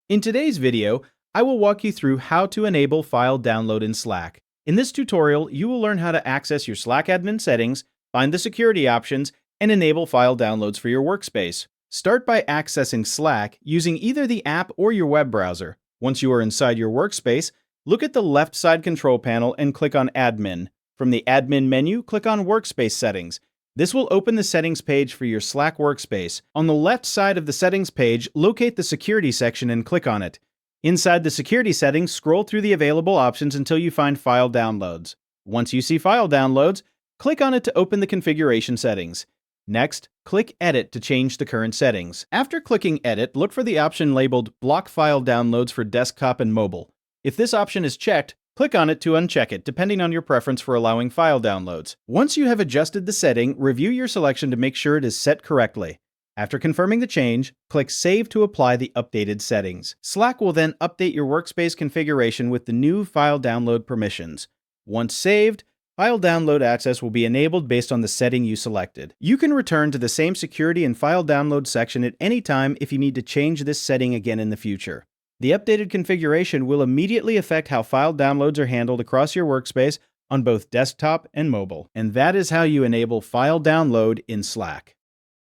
In today's video, I will walk you through how to enable file download in Slack. In this tutorial, you will learn how to access your Slack admin settings, find the security options, and enable file downloads for your workspace. Start by accessing Slack using either the app or your web browser. Once you are inside your workspace, look at the left side control panel and click on Admin. From the Admin menu, click on Workspace Settings. This will open the settings page for your Slack workspace. On the left side of the settings page, locate the security section and click on it. Inside the security settings, scroll through the available options until you find File Downloads. Once you see File Downloads, click on it to open the configuration settings. Next, click Edit to change the current settings. After clicking Edit, look for the option labeled Block File Downloads for Desktop and Mobile. If this option is checked, click on it to uncheck it, depending on your preference for allowing file downloads. Once you have adjusted the setting, review your selection to make sure it is set correctly. After confirming the change, click Save to apply the updated settings. Slack will then update your workspace configuration with the new file download permissions. Once saved, file download access will be enabled based on the setting you selected. You can return to the same security and file download section at any time if you need to change this setting again in the future. The updated configuration will immediately affect how file downloads are handled across your workspace on both desktop and mobile. And that is how you enable file download in Slack.